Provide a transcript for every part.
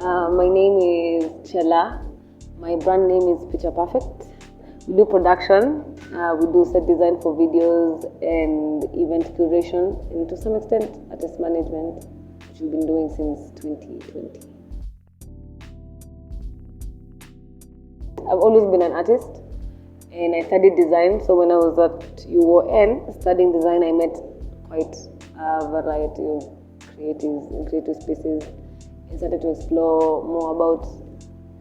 My name is Chela. My brand name is Picha Perfect. We do production, we do set design for videos and event curation, and to some extent artist management, which we've been doing since 2020. I've always been an artist and I studied design. So when I was at UON studying design, I met quite a variety of creatives in creative spaces and started to explore more about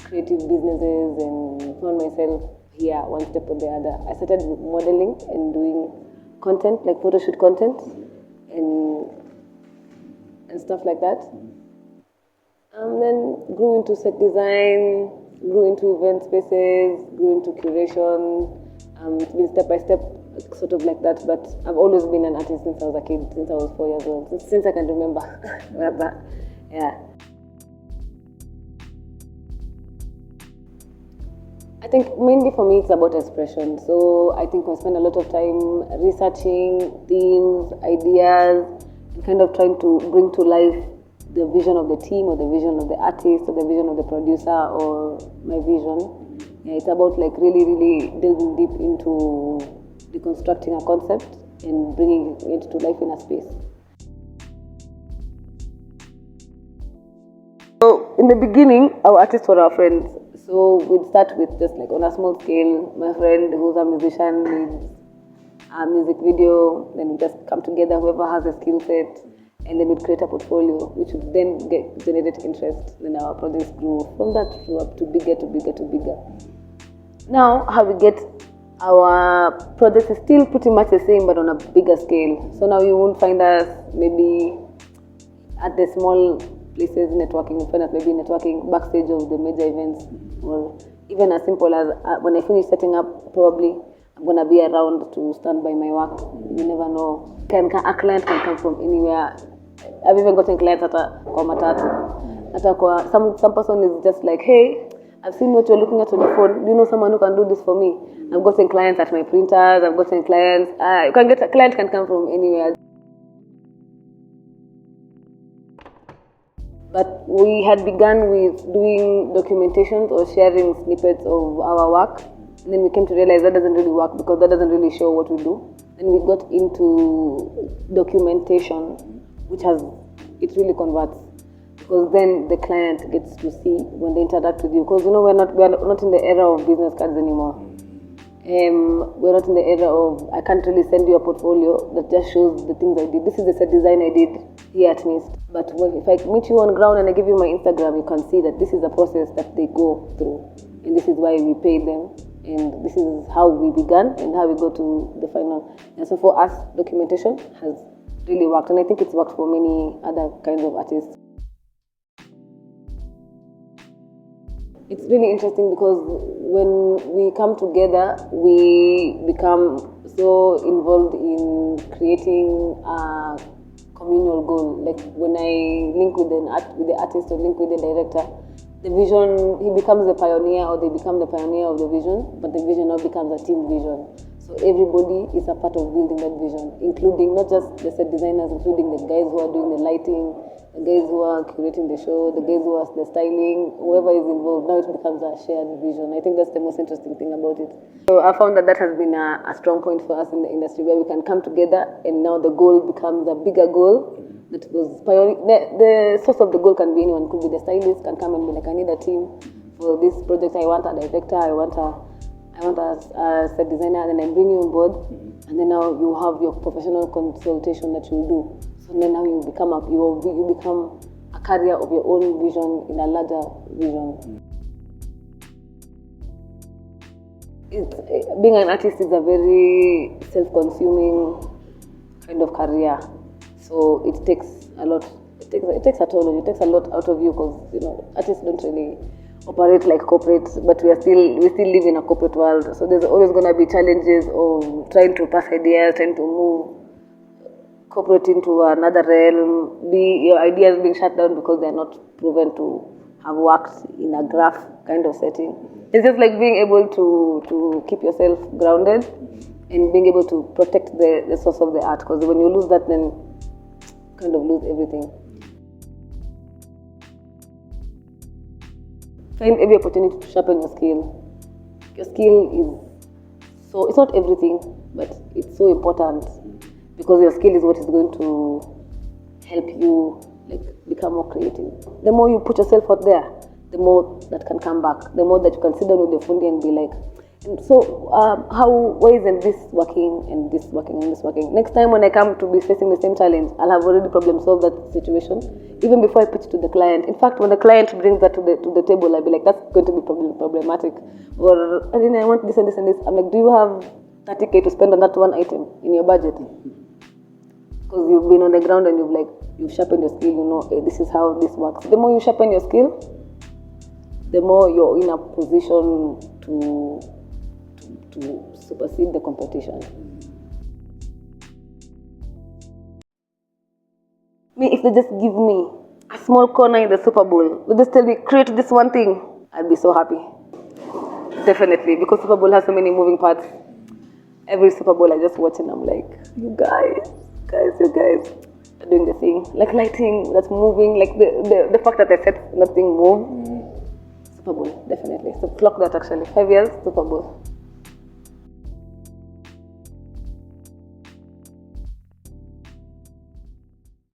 creative businesses and found myself here one step or the other. I started modeling and doing content, like photo shoot content and stuff like that. And then grew into set design, grew into event spaces, grew into curation. It's been step by step, sort of like that. But I've always been an artist since I was a kid, since I was 4 years old, since I can remember. Yeah. I think mainly for me it's about expression. So I think I spend a lot of time researching themes, ideas, and kind of trying to bring to life the vision of the team or the vision of the artist or the vision of the producer or my vision. Yeah, it's about like really delving deep into deconstructing a concept and bringing it to life in a space. So in the beginning, our artists were our friends. So we'd start with just like on a small scale, my friend who's a musician needs a music video, then we just come together, whoever has a skill set, and then we'd create a portfolio, which would then generate interest. Then our projects grew from that up to bigger. Now, how we get our projects is still pretty much the same, but on a bigger scale. So now you won't find us maybe at the small places networking. You find us maybe networking backstage of the major events, or even as simple as when I finish setting up, probably I'm gonna be around to stand by my work. You never know. A client can come from anywhere. I've even gotten clients at a matatu. Some person is just like, hey, I've seen what you're looking at on your phone. Do you know someone who can do this for me? I've gotten clients at my printers. I've gotten clients. You can get a client can come from anywhere. But we had begun with doing documentations or sharing snippets of our work. And then we came to realize that doesn't really work because that doesn't really show what we do. Then we got into documentation, which it really converts. Because then the client gets to see when they interact with you. Because we're not in the era of business cards anymore. We're not in the era of I can't really send you a portfolio that just shows the things I did. This is the set design I did here at NIST. But if I meet you on ground and I give you my Instagram, you can see that this is a process that they go through, and this is why we pay them, and this is how we began and how we go to the final. And so for us, documentation has really worked, and I think it's worked for many other kinds of artists. It's really interesting because when we come together, we become so involved in creating a communal goal. Like when I link with the artist or link with the director, the vision, he becomes the pioneer or they become the pioneer of the vision, but the vision now becomes a team vision. So everybody is a part of building that vision, including not just the set designers, including the guys who are doing the lighting, the guys who are curating the show, the guys who are the styling, whoever is involved. Now it becomes a shared vision. I think that's the most interesting thing about it. So I found that has been a strong point for us in the industry, where we can come together and now the goal becomes a bigger goal. That was the source of the goal can be anyone. It could be the stylist can come and be like, I need a team for this project. I want a director. I want a set designer. And then I bring you on board, and then now you have your professional consultation that you do. So then now you become a carrier of your own vision in a larger vision. Being an artist is a very self-consuming kind of career. So it takes a lot. It takes a toll. It takes a lot out of you because artists don't really operate like corporates, but we still live in a corporate world. So there's always going to be challenges of trying to pass ideas, trying to move corporate into another realm. Your ideas being shut down because they're not proven to have worked in a graph kind of setting. It's just like being able to keep yourself grounded and being able to protect the source of the art, because when you lose that, then you kind of lose everything. find every opportunity to sharpen your skill. Your skill is so, it's not everything, but it's so important because your skill is what is going to help you like become more creative. The more you put yourself out there, the more that can come back. The more that you can sit down with the fundi and be like, and so why isn't this working and this working and this working? Next time when I come to be facing the same challenge, I'll have already problem solved that situation even before I pitch to the client. In fact, when the client brings that to the table, I'll be like, that's going to be problematic. Or I mean, I want this and this and this. I'm like, do you have 30K to spend on that one item in your budget? Because you've been on the ground and you've sharpened your skill. You know, this is how this works. The more you sharpen your skill, the more you're in a position to supersede the competition. If they just give me a small corner in the Super Bowl, they just tell me, create this one thing, I'll be so happy. Definitely, because Super Bowl has so many moving parts. Every Super Bowl I just watch and I'm like, you guys are doing the thing. Like lighting that's moving, like the fact that I said nothing move. Super Bowl, definitely. So clock that actually. 5 years, Super Bowl.